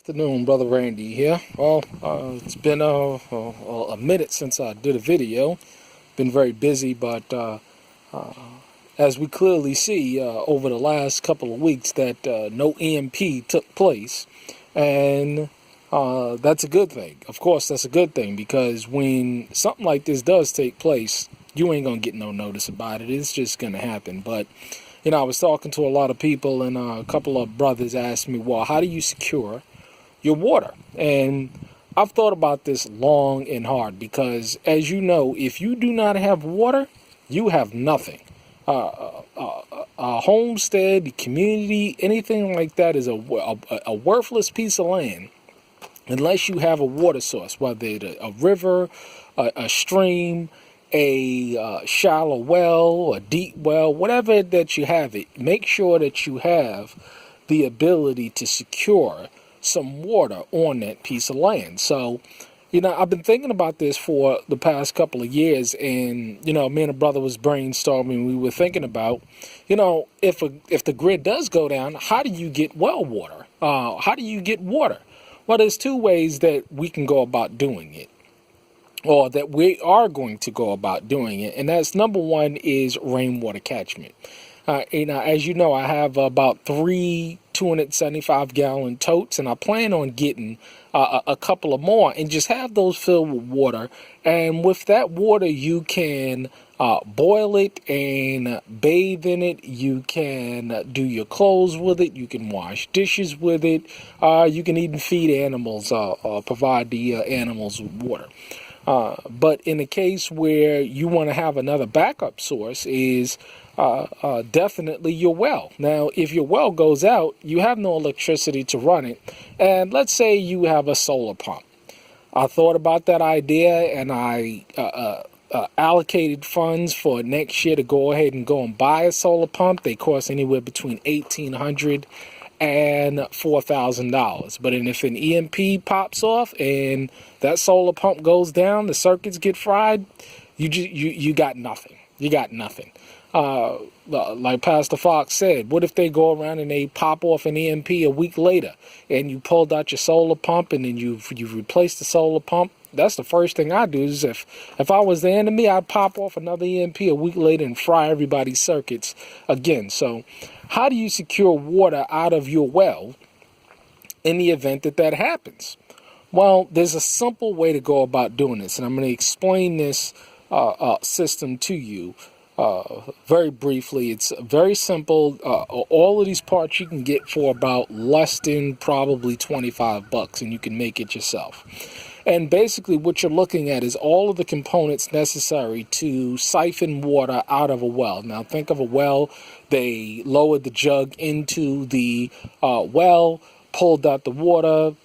Afternoon, Brother Randy here. Well, it's been a minute since I did a video. Been very busy, but as we clearly see over the last couple of weeks that no EMP took place, and that's a good thing. Of course, that's a good thing, because when something like this does take place, you ain't gonna get no notice about it. It's just gonna happen. But I was talking to a lot of people, and a couple of brothers asked me, well, how do you secure your water? And I've thought about this long and hard, because as you know, if you do not have water, you have nothing. A homestead, the community, anything like that is a worthless piece of land unless you have a water source, whether it's a river, a stream, a shallow well, a deep well, whatever that you have it. Make sure that you have the ability to secure some water on that piece of land. So, I've been thinking about this for the past couple of years, and, me and a brother was brainstorming. We were thinking about, if the grid does go down, how do you get well water? How do you get water? Well, there's two ways that we can go about doing it, or that we are going to go about doing it. And that's, number one, is rainwater catchment. As you know, I have about 3 275-gallon totes, and I plan on getting a couple of more and just have those filled with water. And with that water, you can boil it and bathe in it. You can do your clothes with it. You can wash dishes with it. You can even feed animals, provide the animals with water. But in the case where you want to have another backup source is definitely your well. Now, if your well goes out, you have no electricity to run it. And let's say you have a solar pump. I thought about that idea, and I allocated funds for next year to go ahead and go and buy a solar pump. They cost anywhere between $1,800 and $4,000. But if an EMP pops off and that solar pump goes down, the circuits get fried, you got nothing. You got nothing. Like Pastor Fox said, what if they go around and they pop off an EMP a week later, and you pulled out your solar pump, and then you've replaced the solar pump? That's the first thing I do. Is if I was the enemy, I'd pop off another EMP a week later and fry everybody's circuits again. So how do you secure water out of your well in the event that happens? Well, there's a simple way to go about doing this, and I'm going to explain this system to you very briefly. It's very simple. All of these parts you can get for about less than probably $25, and you can make it yourself. And basically what you're looking at is all of the components necessary to siphon water out of a well. Now, think of a well. They lowered the jug into the well, pulled out the water,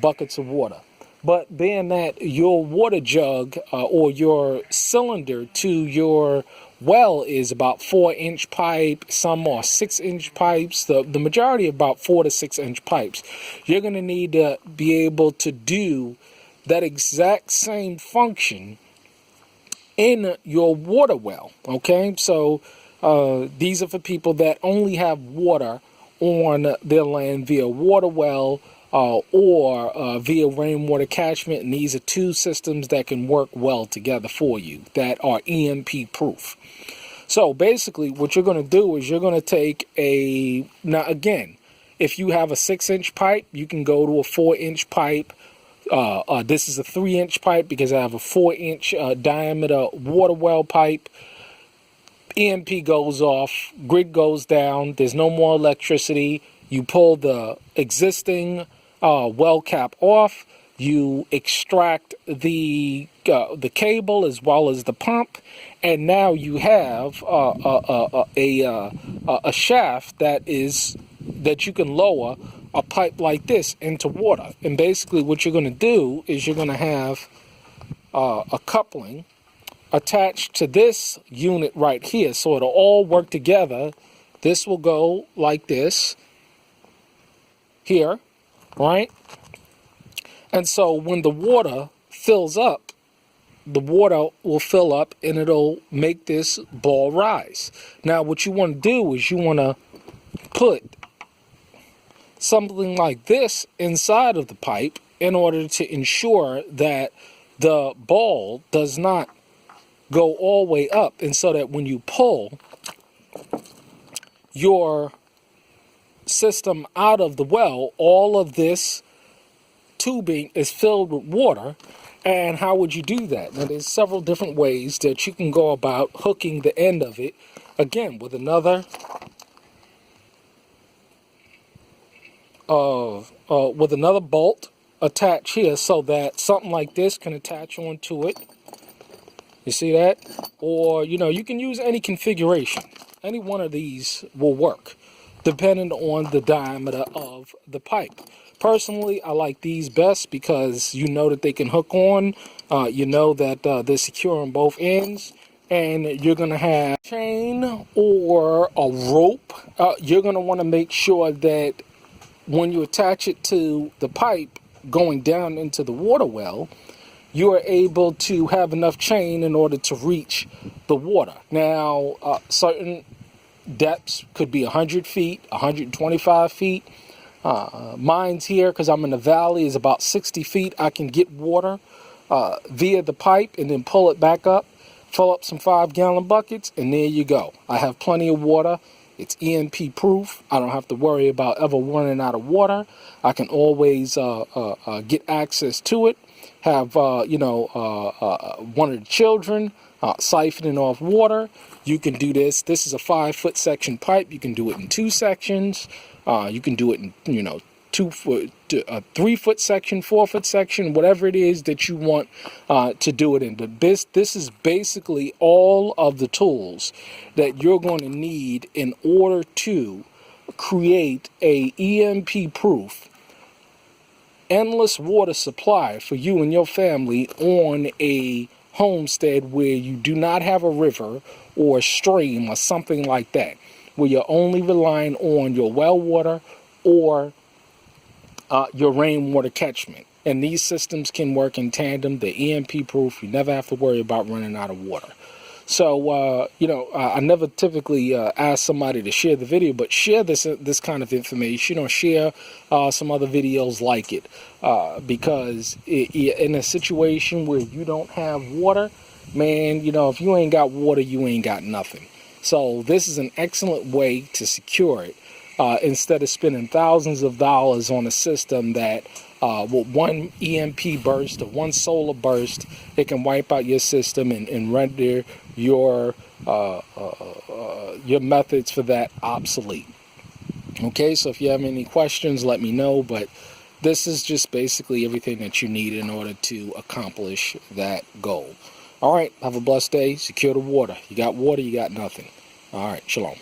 buckets of water. But being that your water jug or your cylinder to your well is about 4-inch pipe, some are 6-inch pipes, the majority about 4 to 6-inch pipes, you're going to need to be able to do that exact same function in your water well. Okay, so these are for people that only have water on their land via water well, or via rainwater catchment, and these are two systems that can work well together for you that are EMP proof. So basically what you're going to do is you're going to take now again, if you have a 6-inch pipe, you can go to a 4-inch pipe. This is a 3-inch pipe because I have a 4-inch diameter water well pipe. EMP goes off, grid goes down, there's no more electricity. You pull the existing well cap off, you extract the cable as well as the pump, and now you have a shaft that you can lower a pipe like this into water. And basically what you're going to do is you're going to have a coupling attached to this unit right here, so it'll all work together. This will go like this here, right? And so when the water fills up, the water will fill up and it'll make this ball rise. Now what you want to do is you want to put something like this inside of the pipe in order to ensure that the ball does not go all the way up, and so that when you pull your system out of the well, all of this tubing is filled with water. And how would you do that? Now, there's several different ways that you can go about hooking the end of it, again, with another bolt attached here, so that something like this can attach onto it. You see that? Or, you can use any configuration. Any one of these will work, depending on the diameter of the pipe. Personally, I like these best because you know that they can hook on. You know that they're secure on both ends. And you're going to have a chain or a rope. You're going to want to make sure that when you attach it to the pipe going down into the water well, you are able to have enough chain in order to reach the water. Now, certain depths could be 100 feet, 125 feet. Mine's here, because I'm in the valley, is about 60 feet. I can get water via the pipe and then pull it back up, fill up some 5-gallon buckets, and there you go. I have plenty of water. It's EMP proof. I don't have to worry about ever running out of water. I can always get access to it. Have one of the children siphoning off water. You can do this. This is a 5-foot section pipe. You can do it in 2 sections. You can do it in 3-foot section, 4-foot section, whatever it is that you want to do it in. But this is basically all of the tools that you're going to need in order to create a EMP proof endless water supply for you and your family on a homestead where you do not have a river or a stream or something like that, where you're only relying on your well water or your rainwater catchment. And these systems can work in tandem. They're EMP proof. You never have to worry about running out of water. So, I never typically ask somebody to share the video, but share this kind of information, or share some other videos like it, because in a situation where you don't have water, man, if you ain't got water, you ain't got nothing. So this is an excellent way to secure it, instead of spending thousands of dollars on a system that with one EMP burst or one solar burst, it can wipe out your system and render your methods for that obsolete. Okay, so if you have any questions, let me know. But this is just basically everything that you need in order to accomplish that goal. All right, have a blessed day. Secure the water. You got water, you got nothing. All right, shalom.